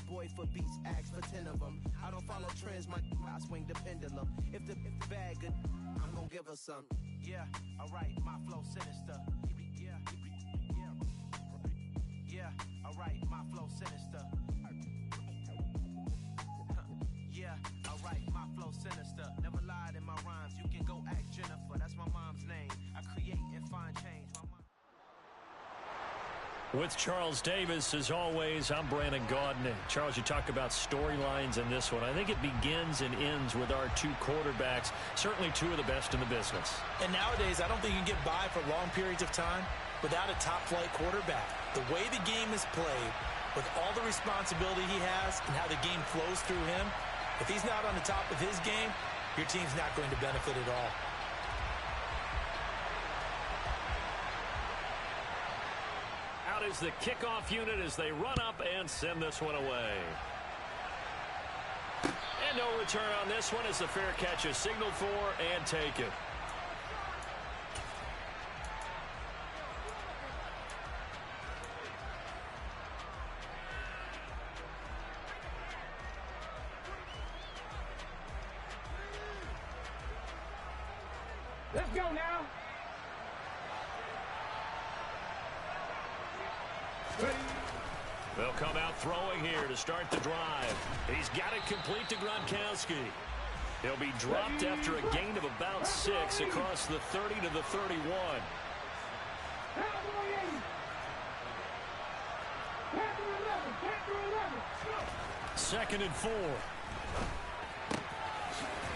boy for beats, ask for 10 of them. I don't follow trends, I swing the pendulum. If the bag good, I'm gonna give her some. Yeah, alright, my flow sinister. Yeah, alright, my flow sinister. Yeah, alright, my flow sinister. Never lied in my rhymes, you can go ask Jennifer. That's my mom's name. I create and find change. With Charles Davis, as always, I'm Brandon Gaudin. Charles, you talk about storylines in this one. I think it begins and ends with our two quarterbacks, certainly two of the best in the business. And nowadays, I don't think you can get by for long periods of time without a top-flight quarterback. The way the game is played, with all the responsibility he has and how the game flows through him, if he's not on the top of his game, your team's not going to benefit at all. Out is the kickoff unit as they run up and send this one away. And no return on this one as the fair catch is signaled for and taken. Let's go now. They'll come out throwing here to start the drive. He's got it complete to Gronkowski. He'll be dropped after a gain of about 6 across the 30 to the 31. Second and 4.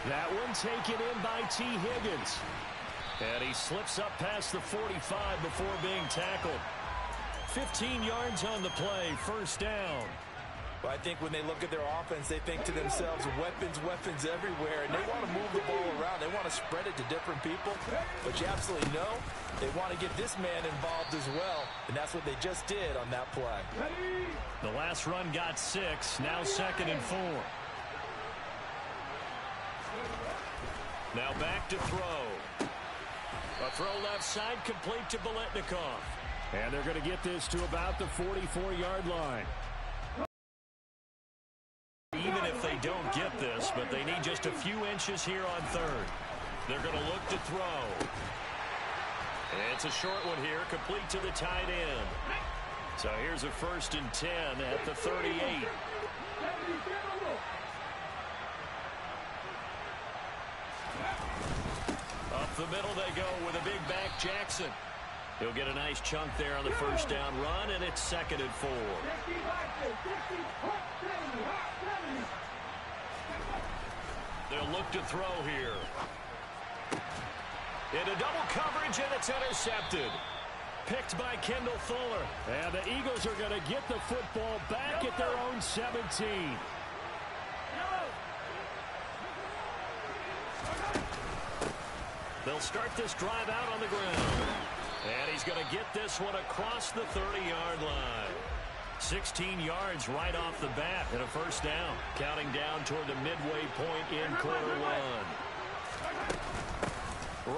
That one taken in by T. Higgins. And he slips up past the 45 before being tackled. 15 yards on the play, first down. Well, I think when they look at their offense, they think to themselves, weapons everywhere, and they want to move the ball around. They want to spread it to different people, but you absolutely know they want to get this man involved as well, and that's what they just did on that play. The last run got 6, now second and 4. Now back to throw. A throw left side complete to Biletnikoff. And they're going to get this to about the 44-yard line. Even if they don't get this, but they need just a few inches here on third. They're going to look to throw. It's a short one here, complete to the tight end. So here's a 1st and 10 at the 38. Up the middle they go with a big back Jackson. He'll get a nice chunk there on the first down run, and it's second and 4. They'll look to throw here. Into double coverage, and it's intercepted. Picked by Kendall Fuller. And the Eagles are going to get the football back at their own 17. They'll start this drive out on the ground. And he's going to get this one across the 30-yard line. 16 yards right off the bat and a first down. Counting down toward the midway point in quarter one.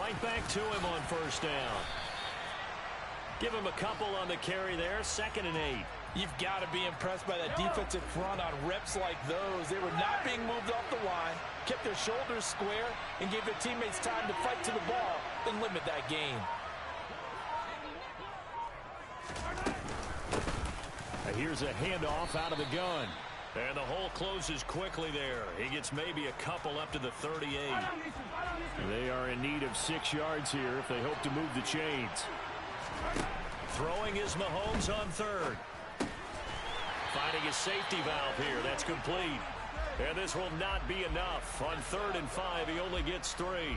Right back to him on first down. Give him a couple on the carry there. 2nd and 8. You've got to be impressed by that defensive front on reps like those. They were not being moved off the line, kept their shoulders square, and gave their teammates time to fight to the ball and limit that gain. Here's a handoff out of the gun. And the hole closes quickly there. He gets maybe a couple up to the 38. They are in need of 6 yards here if they hope to move the chains. Throwing is Mahomes on third. Finding a safety valve here. That's complete. And this will not be enough. On 3rd and 5, he only gets 3.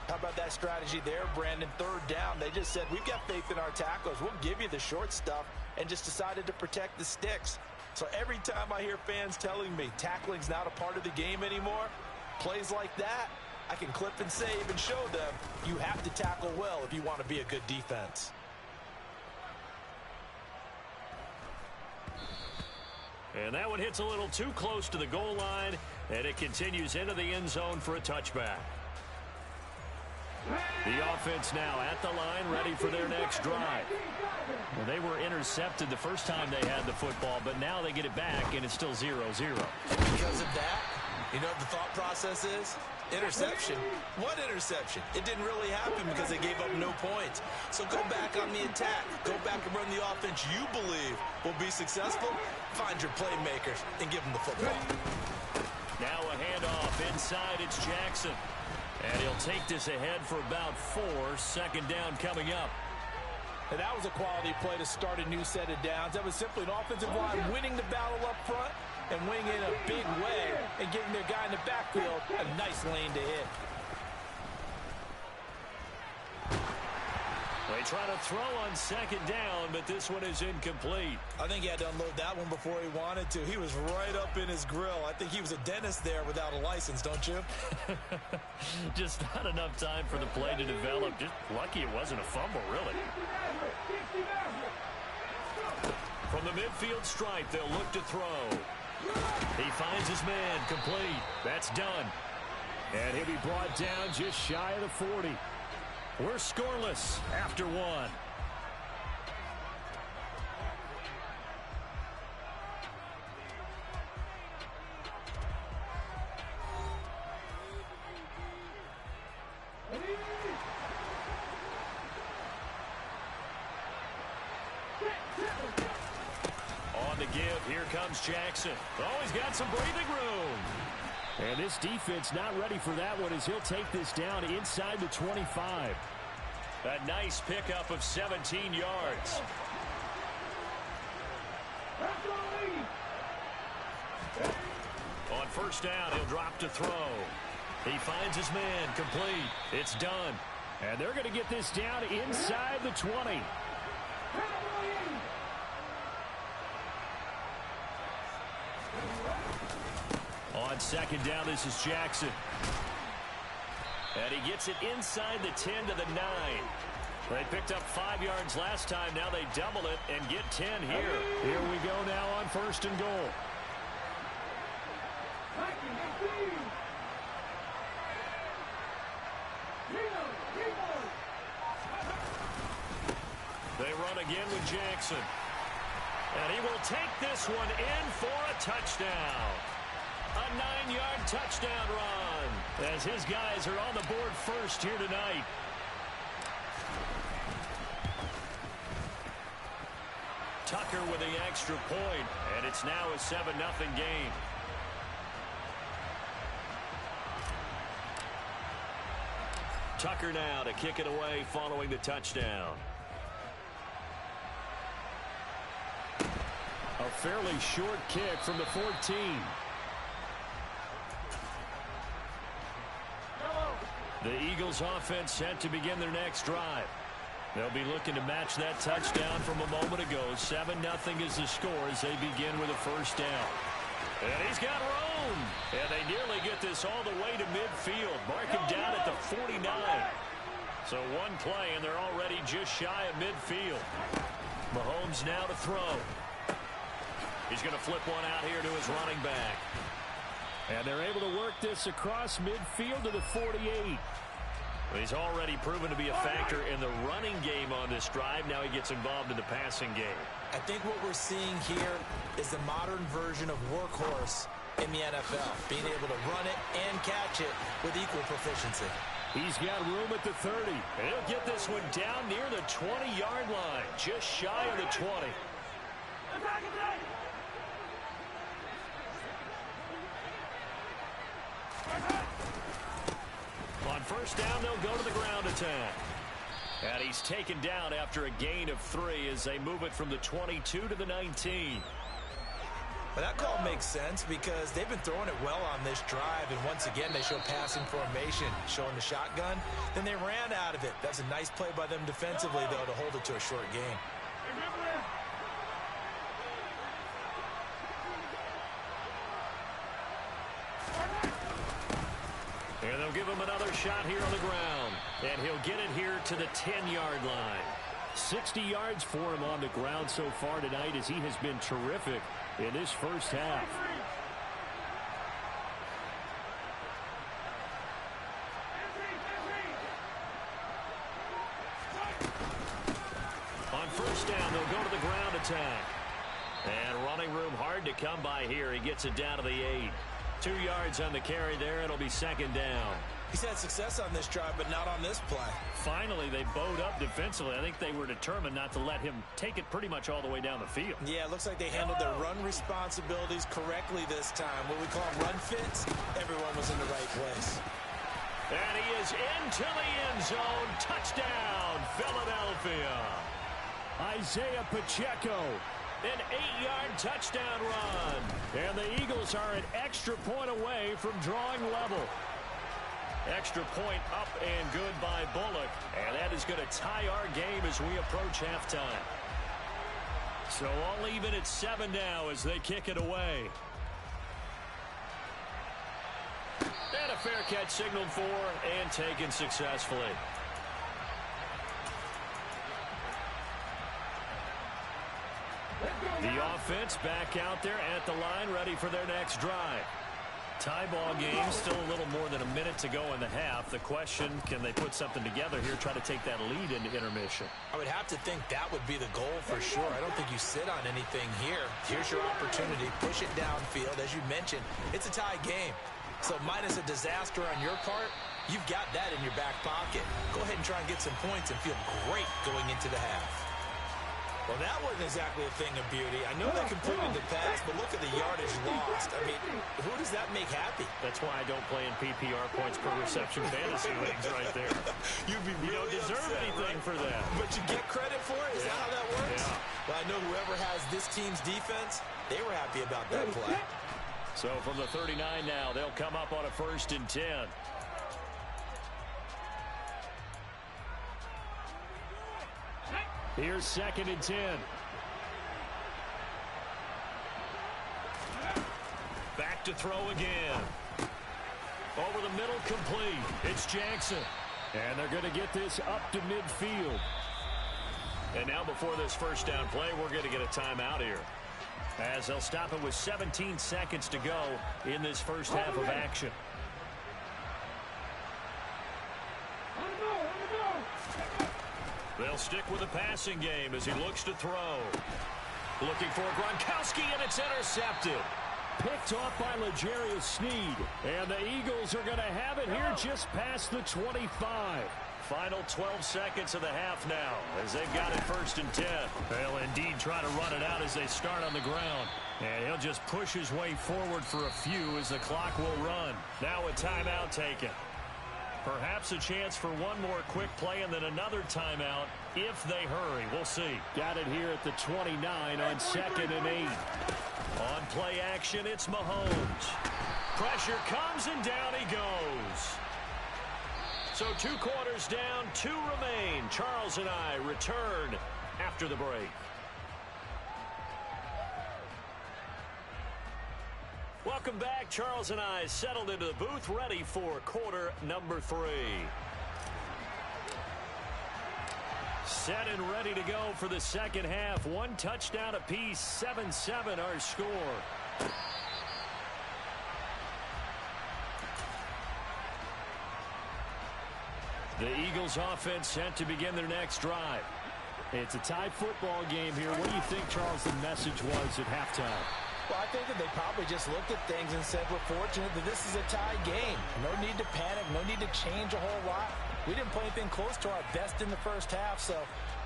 How about that strategy there, Brandon? 3rd down. They just said, we've got faith in our tacklers. We'll give you the short stuff, and just decided to protect the sticks. So every time I hear fans telling me tackling's not a part of the game anymore, plays like that, I can clip and save and show them you have to tackle well if you want to be a good defense. And that one hits a little too close to the goal line, and it continues into the end zone for a touchback. The offense now at the line, ready for their next drive. Well, they were intercepted the first time they had the football, but now they get it back, and it's still 0-0. Because of that, you know what the thought process is? Interception. What interception? It didn't really happen because they gave up no points. So go back on the attack. Go back and run the offense you believe will be successful. Find your playmakers and give them the football. Now a handoff inside. It's Jackson. And he'll take this ahead for about 4. Second down coming up. And that was a quality play to start a new set of downs. That was simply an offensive line winning the battle up front and winning in a big way and giving their guy in the backfield a nice lane to hit. They try to throw on second down, but this one is incomplete. I think he had to unload that one before he wanted to. He was right up in his grill. I think he was a dentist there without a license, don't you? Just not enough time for the play to develop. Just lucky it wasn't a fumble, really. From the midfield stripe, they'll look to throw. He finds his man, complete. That's done. And he'll be brought down just shy of the 40. We're scoreless after 1. On the give, here comes Jackson. Oh, he's got some breathing room. And this defense not ready for that one as he'll take this down inside the 25. A nice pickup of 17 yards. On first down, he'll drop to throw. He finds his man, complete. It's done. And they're going to get this down inside the 20. On second down, this is Jackson. And he gets it inside the 10 to the 9. They picked up 5 yards last time. Now they double it and get 10 here. Here we go now on first and goal. They run again with Jackson. And he will take this one in for a touchdown. A 9-yard touchdown run as his guys are on the board first here tonight. Tucker with the extra point, and it's now a 7-0 game. Tucker now to kick it away following the touchdown. A fairly short kick from the 14. The Eagles offense set to begin their next drive. They'll be looking to match that touchdown from a moment ago. 7-0 is the score as they begin with a first down. And he's got room. And they nearly get this all the way to midfield. Mark him down at the 49. So one play and they're already just shy of midfield. Mahomes now to throw. He's going to flip one out here to his running back. And they're able to work this across midfield to the 48. He's already proven to be a factor in the running game on this drive. Now he gets involved in the passing game. I think what we're seeing here is the modern version of workhorse in the NFL. Being able to run it and catch it with equal proficiency. He's got room at the 30. And he'll get this one down near the 20-yard line. Just shy of the 20. On first down, they'll go to the ground attack. And he's taken down after a gain of 3 as they move it from the 22 to the 19. But that call makes sense because they've been throwing it well on this drive. And once again, they show passing formation, showing the shotgun. Then they ran out of it. That's a nice play by them defensively, though, to hold it to a short gain. And they'll give him another shot here on the ground. And he'll get it here to the 10-yard line. 60 yards for him on the ground so far tonight as he has been terrific in this first half. attack. And running room hard to come by here. He gets it down to the 8. 2 yards on the carry there. It'll be second down. He's had success on this drive, but not on this play. Finally, they bowed up defensively. I think they were determined not to let him take it pretty much all the way down the field. Yeah, it looks like they handled their run responsibilities correctly this time. What we call run fits, everyone was in the right place. And he is into the end zone. Touchdown, Philadelphia. Isaiah Pacheco, an 8-yard touchdown run. And the Eagles are an extra point away from drawing level. Extra point up and good by Bullock. And that is going to tie our game as we approach halftime. So all even at 7 now as they kick it away. And a fair catch signaled for and taken successfully. The offense back out there at the line, ready for their next drive. Tie ball game, still a little more than a minute to go in the half. The question, can they put something together here, try to take that lead into intermission? I would have to think that would be the goal for sure. I don't think you sit on anything here. Here's your opportunity. Push it downfield. As you mentioned, it's a tie game. So minus a disaster on your part, you've got that in your back pocket. Go ahead and try and get some points and feel great going into the half. Well, that wasn't exactly a thing of beauty. I know they completed the pass, but look at the yardage lost. I mean, who does that make happy? That's why I don't play in PPR points per reception fantasy leagues right there. You don't deserve upset, anything right? for that. But you get credit for it? Is that how that works? Yeah. Well, I know whoever has this team's defense, they were happy about that play. So from the 39 now, they'll come up on a 1st and 10. Here's 2nd and 10. Back to throw again. Over the middle, complete. It's Jackson. And they're going to get this up to midfield. And now before this first down play, we're going to get a timeout here, as they'll stop it with 17 seconds to go in this first half of action. They'll stick with the passing game as he looks to throw. Looking for Gronkowski, and it's intercepted. Picked off by L'Jarius Sneed. And the Eagles are going to have it here just past the 25. Final 12 seconds of the half now as they've got it 1st and 10. They'll indeed try to run it out as they start on the ground. And he'll just push his way forward for a few as the clock will run. Now a timeout taken. Perhaps a chance for one more quick play and then another timeout if they hurry. We'll see. Got it here at the 29 on 2nd and 8. On play action, it's Mahomes. Pressure comes and down he goes. So 2 quarters down, 2 remain. Charles and I return after the break. Welcome back. Charles and I settled into the booth, ready for quarter number 3. Set and ready to go for the second half. 1 touchdown apiece, 7-7 our score. The Eagles offense set to begin their next drive. It's a tie football game here. What do you think, Charles, the message was at halftime? Well, I think that they probably just looked at things and said, we're fortunate that this is a tie game. No need to panic, no need to change a whole lot. We didn't play anything close to our best in the first half, so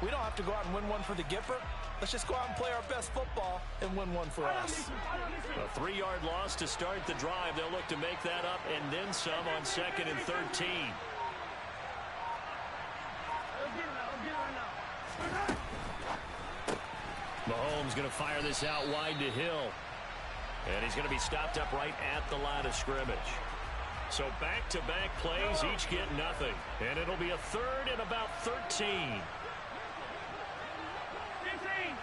we don't have to go out and win one for the Gipper. Let's just go out and play our best football and win one for us. A 3-yard loss to start the drive. They'll look to make that up and then some on 2nd and 13. Mahomes going to fire this out wide to Hill. And he's going to be stopped up right at the line of scrimmage. So back-to-back plays, each get nothing. And it'll be a 3rd and about 13. 15.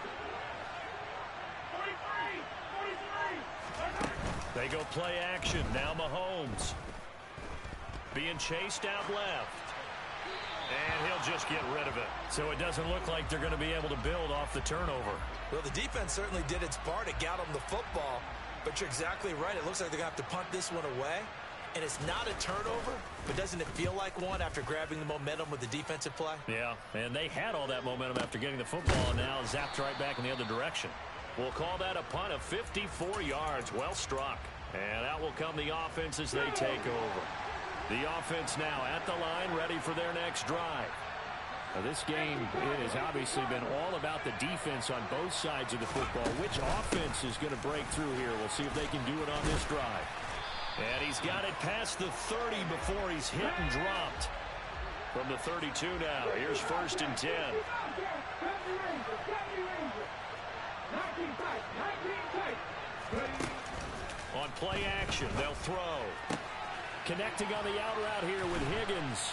43. They go play action. Now Mahomes. Being chased out left. And he'll just get rid of it. So it doesn't look like they're going to be able to build off the turnover. Well, the defense certainly did its part. It got them the football. But you're exactly right. It looks like they're going to have to punt this one away. And it's not a turnover, but doesn't it feel like one after grabbing the momentum with the defensive play? Yeah, and they had all that momentum after getting the football, and now zapped right back in the other direction. We'll call that a punt of 54 yards. Well struck. And out will come the offense as they take over. The offense now at the line, ready for their next drive. Now, this game has obviously been all about the defense on both sides of the football. Which offense is going to break through here? We'll see if they can do it on this drive. And he's got it past the 30 before he's hit and dropped. From the 32 now, here's 1st and 10. On play action, they'll throw. Connecting on the out route here with Higgins.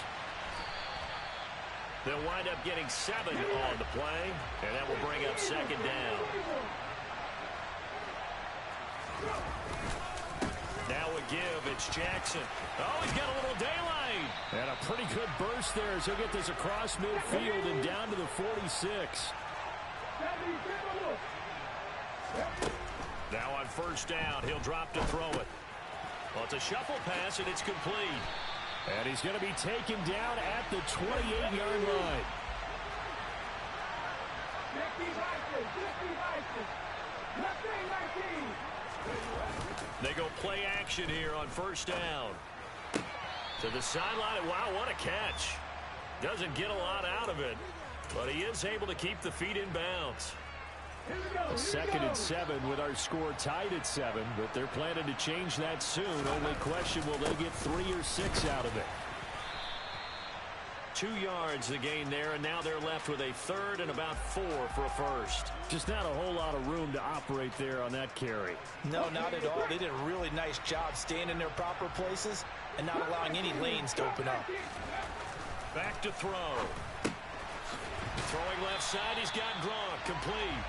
They'll wind up getting 7 on the play, and that will bring up 2nd down. Now a give, it's Jackson. Oh, he's got a little daylight. And a pretty good burst there as he'll get this across midfield and down to the 46. Now on 1st down, he'll drop to throw it. Well, it's a shuffle pass, and it's complete. And he's going to be taken down at the 28-yard line. They go play action here on 1st down. To the sideline. Wow, what a catch. Doesn't get a lot out of it, but he is able to keep the feet in bounds. 2nd and 7 with our score tied at 7, but they're planning to change that soon. Only question, will they get 3 or 6 out of it? 2 yards the gain there, and now they're left with a 3rd and about 4 for a 1st. Just not a whole lot of room to operate there on that carry. No, not at all. They did a really nice job staying in their proper places and not allowing any lanes to open up. Back to throw. Throwing left side, he's got Gronk, complete.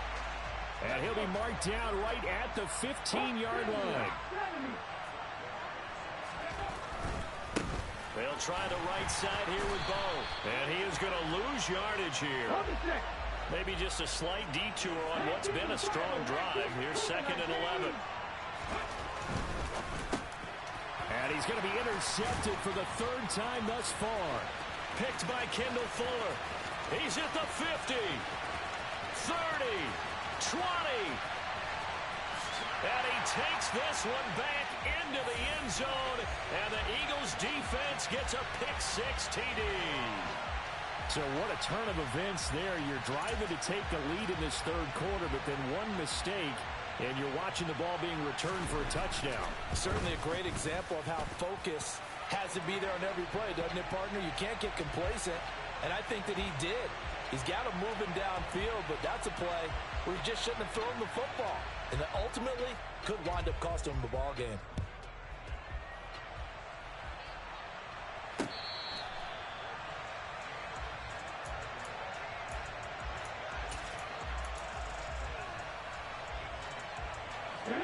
And he'll be marked down right at the 15-yard line. They'll try the right side here with Bo. And he is going to lose yardage here. Maybe just a slight detour on what's been a strong drive. Here's 2nd and 11. And he's going to be intercepted for the 3rd time thus far. Picked by Kendall Fuller. He's at the 50. 30. 20. And he takes this one back into the end zone. And the Eagles defense gets a pick-6 TD. So what a turn of events there. You're driving to take the lead in this 3rd quarter, but then one mistake, and you're watching the ball being returned for a touchdown. Certainly a great example of how focus has to be there on every play, doesn't it, partner? You can't get complacent, and I think that he did. He's got him moving downfield, but that's a play where he just shouldn't have thrown the football. And that ultimately could wind up costing him the ball game.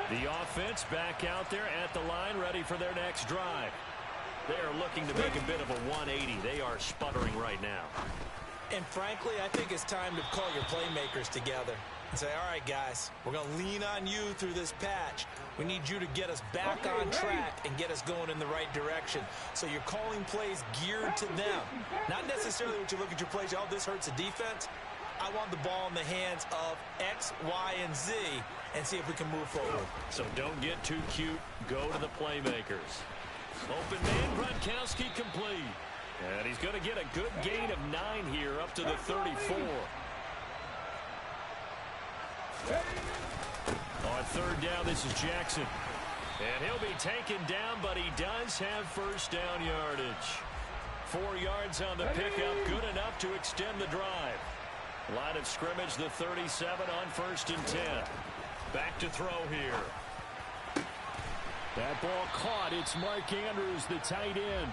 The offense back out there at the line, ready for their next drive. They are looking to make a bit of a 180. They are sputtering right now. And frankly, I think it's time to call your playmakers together and say, all right, guys, we're going to lean on you through this patch. We need you to get us back on track and get us going in the right direction. So you're calling plays geared to them. Not necessarily what you look at your plays, oh, this hurts the defense. I want the ball in the hands of X, Y, and Z and see if we can move forward. So don't get too cute. Go to the playmakers. Open man, Gronkowski complete. And he's going to get a good gain of 9 here up to the 34. On 3rd down, this is Jackson. And he'll be taken down, but he does have 1st down yardage. 4 yards on the pickup, good enough to extend the drive. Line of scrimmage, the 37 on 1st and 10. Back to throw here. That ball caught. It's Mark Andrews, the tight end.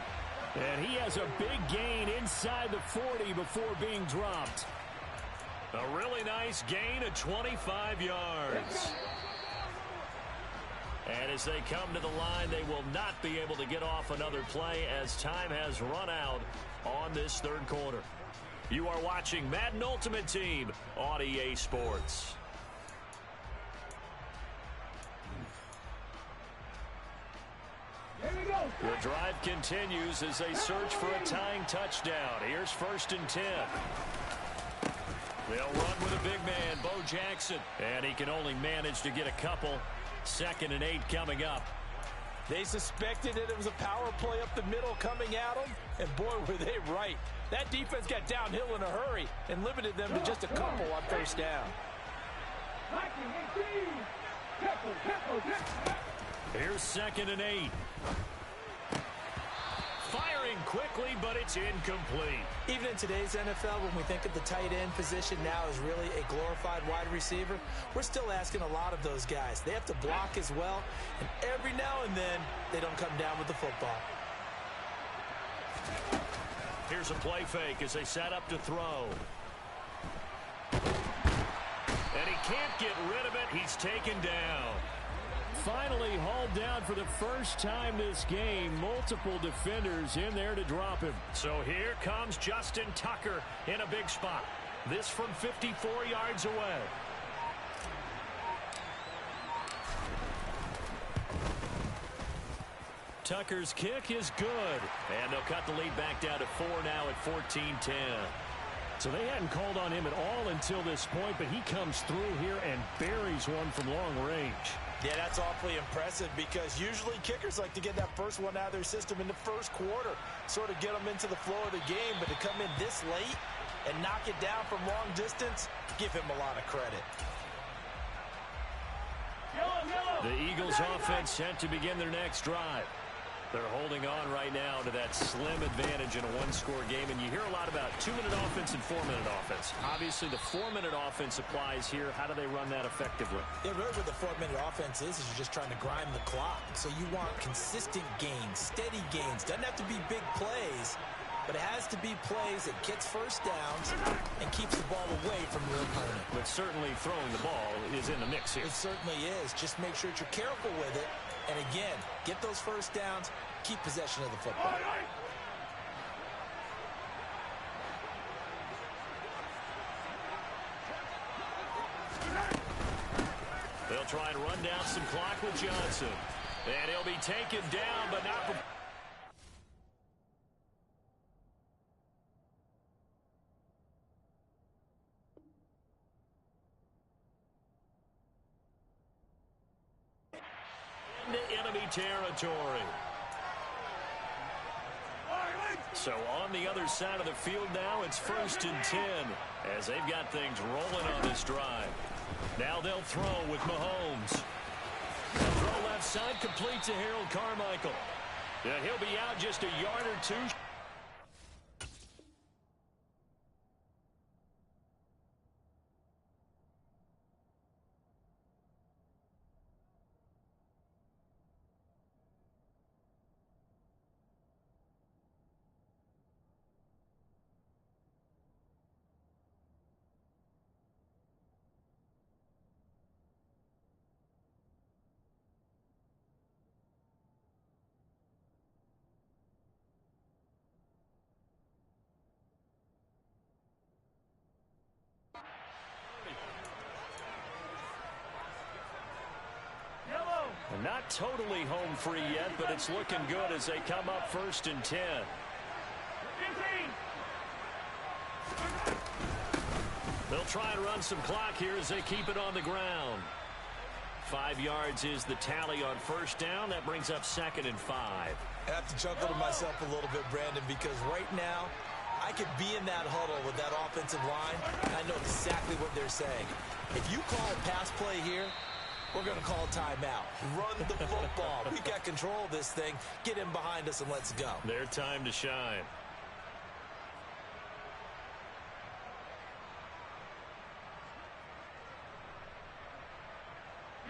And he has a big gain inside the 40 before being dropped. A really nice gain of 25 yards. And as they come to the line, they will not be able to get off another play as time has run out on this 3rd quarter. You are watching Madden Ultimate Team on EA Sports. The drive continues as they search for a tying touchdown. Here's 1st and 10. They'll run with a big man, Bo Jackson. And he can only manage to get a couple. 2nd and 8 coming up. They suspected that it was a power play up the middle coming at them. And boy, were they right. That defense got downhill in a hurry and limited them to just a couple on 1st down. Here's 2nd and 8. Firing quickly, but it's incomplete. Even in today's NFL, when we think of the tight end position now as really a glorified wide receiver, we're still asking a lot of those guys. They have to block as well, and every now and then, they don't come down with the football. Here's a play fake as they set up to throw. And he can't get rid of it. He's taken down. Finally hauled down for the first time this game. Multiple defenders in there to drop him. So here comes Justin Tucker in a big spot. This from 54 yards away. Tucker's kick is good. And they'll cut the lead back down to 4 now at 14-10. So they hadn't called on him at all until this point, but he comes through here and buries one from long range. Yeah, that's awfully impressive because usually kickers like to get that first one out of their system in the first quarter, sort of get them into the flow of the game, but to come in this late and knock it down from long distance, give him a lot of credit. The Eagles offense set to begin their next drive. They're holding on right now to that slim advantage in a one-score game, and you hear a lot about 2-minute offense and 4-minute offense. Obviously, the 4-minute offense applies here. How do they run that effectively? Yeah, really what the 4-minute offense is you're just trying to grind the clock. So you want consistent gains, steady gains. Doesn't have to be big plays, but it has to be plays that gets first downs and keeps the ball away from your opponent. But certainly throwing the ball is in the mix here. It certainly is. Just make sure that you're careful with it. And again, get those first downs, keep possession of the football. They'll try and run down some clock with Johnson. And he'll be taken down, but not for... into enemy territory. So on the other side of the field now, it's 1st and 10 as they've got things rolling on this drive. Now they'll throw with Mahomes. They'll throw left side, complete to Harold Carmichael. Yeah, he'll be out just a yard or two. Not totally home free yet, but it's looking good as they come up 1st and 10. They'll try and run some clock here as they keep it on the ground. 5 yards is the tally on 1st down. That brings up 2nd and 5. I have to chuckle to myself a little bit, Brandon, because right now I could be in that huddle with that offensive line, and I know exactly what they're saying. If you call a pass play here, we're going to call timeout. Run the football. We got control of this thing. Get him behind us and let's go. Their time to shine.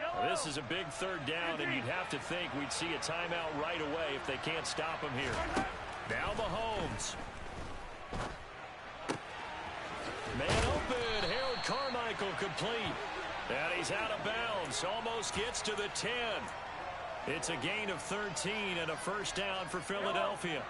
Well, this is a big 3rd down, and you'd have to think we'd see a timeout right away if they can't stop him here. Now Mahomes. Man open. Harold Carmichael complete. And he's out of bounds. Almost gets to the 10. It's a gain of 13 and a 1st down for Philadelphia.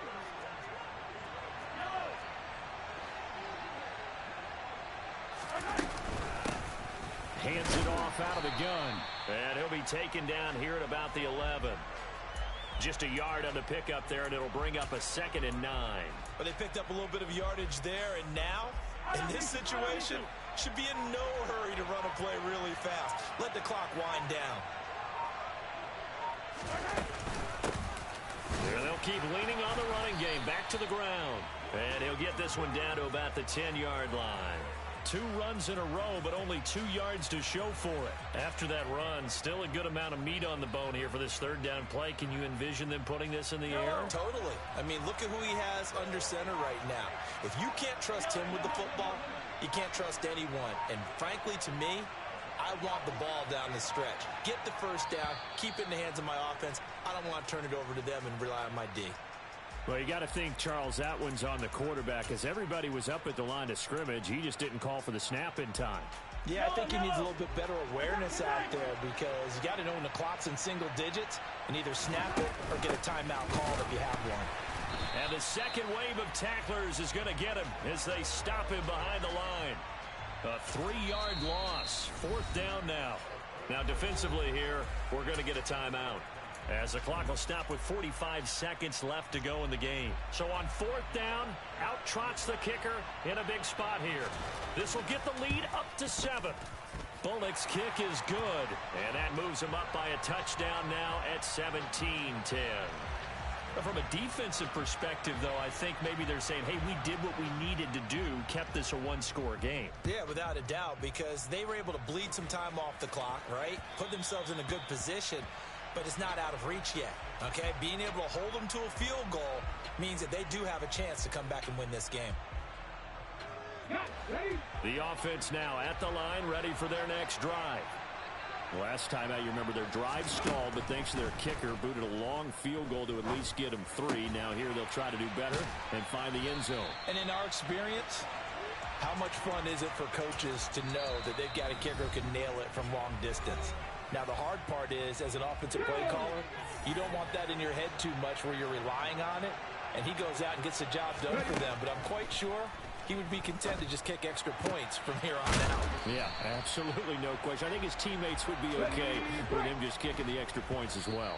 Hands it off out of the gun. And he'll be taken down here at about the 11. Just a yard on the pickup there, and it'll bring up a 2nd and 9. But they picked up a little bit of yardage there, and now, in this situation, should be in no hurry to run a play really fast. Let the clock wind down. There they'll keep leaning on the running game. Back to the ground. And he'll get this one down to about the 10-yard line. 2 runs in a row, but only 2 yards to show for it. After that run, still a good amount of meat on the bone here for this 3rd down play. Can you envision them putting this in the air? Totally. I mean, look at who he has under center right now. If you can't trust him with the football, you can't trust anyone. And frankly, to me, I want the ball down the stretch. Get the 1st down, keep it in the hands of my offense. I don't want to turn it over to them and rely on my D. Well, you got to think, Charles, that one's on the quarterback, as everybody was up at the line of scrimmage. He just didn't call for the snap in time. Yeah, I think he needs a little bit better awareness out there, because you got to know when the clock's in single digits and either snap it or get a timeout called if you have one. And the 2nd wave of tacklers is going to get him as they stop him behind the line. A 3-yard loss. 4th down now. Now, defensively here, we're going to get a timeout, as the clock will stop with 45 seconds left to go in the game. So on 4th down, out trots the kicker in a big spot here. This will get the lead up to 7. Bullock's kick is good, and that moves him up by a touchdown now at 17-10. From a defensive perspective, though, I think maybe they're saying, hey, we did what we needed to do, kept this a 1-score game. Yeah, without a doubt, because they were able to bleed some time off the clock, right? Put themselves in a good position, but it's not out of reach yet, okay? Being able to hold them to a field goal means that they do have a chance to come back and win this game. The offense now at the line, ready for their next drive. Last time out, you remember their drive stalled, but thanks to their kicker, booted a long field goal to at least get them 3. Now here they'll try to do better and find the end zone. And in our experience, how much fun is it for coaches to know that they've got a kicker who can nail it from long distance? Now, the hard part is, as an offensive play caller, you don't want that in your head too much where you're relying on it, and he goes out and gets the job done for them. But I'm quite sure he would be content to just kick extra points from here on out. Yeah, absolutely no question. I think his teammates would be okay with him just kicking the extra points as well.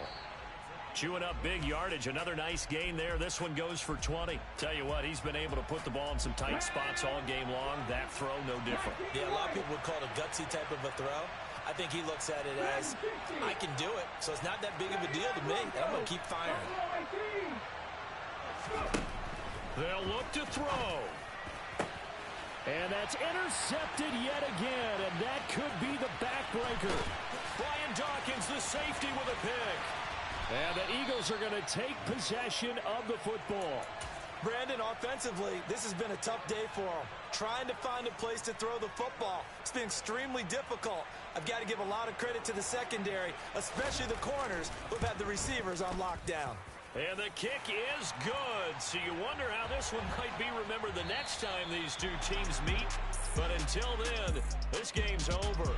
Chewing up big yardage. Another nice gain there. This one goes for 20. Tell you what, he's been able to put the ball in some tight spots all game long. That throw, no different. Yeah, a lot of people would call it a gutsy type of a throw. I think he looks at it as, I can do it, so it's not that big of a deal to me, and I'm going to keep firing. They'll look to throw. And that's intercepted yet again, and that could be the backbreaker. Brian Dawkins, the safety, with a pick. And the Eagles are going to take possession of the football. Brandon, offensively, this has been a tough day for them. Trying to find a place to throw the football. It's been extremely difficult. I've got to give a lot of credit to the secondary, especially the corners who've had the receivers on lockdown. And the kick is good. So you wonder how this one might be remembered the next time these two teams meet. But until then, this game's over.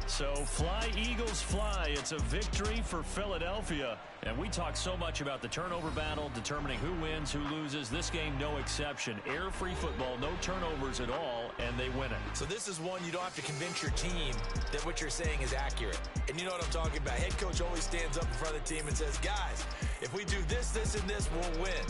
So fly, Eagles, fly. It's a victory for Philadelphia. And we talk so much about the turnover battle, determining who wins, who loses. This game, no exception. Air-free football, no turnovers at all, and they win it. So this is one you don't have to convince your team that what you're saying is accurate. And you know what I'm talking about. Head coach always stands up in front of the team and says, guys, if we do this, this, and this, we'll win.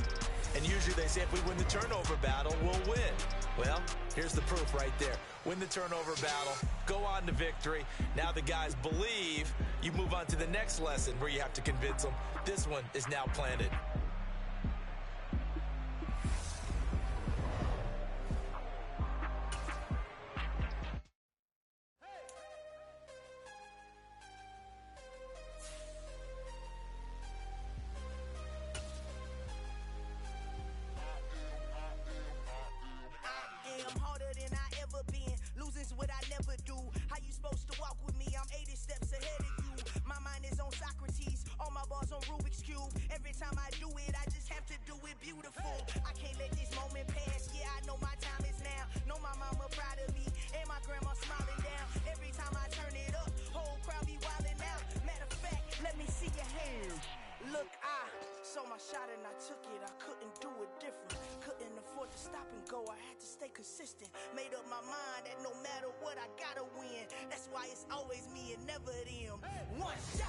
And usually they say if we win the turnover battle, we'll win. Well, here's the proof right there. Win the turnover battle, go on to victory. Now the guys believe. You move on to the next lesson where you have to convince them. This one is now planted. Consistent, made up my mind that no matter what I gotta win. That's why it's always me and never them. One shot.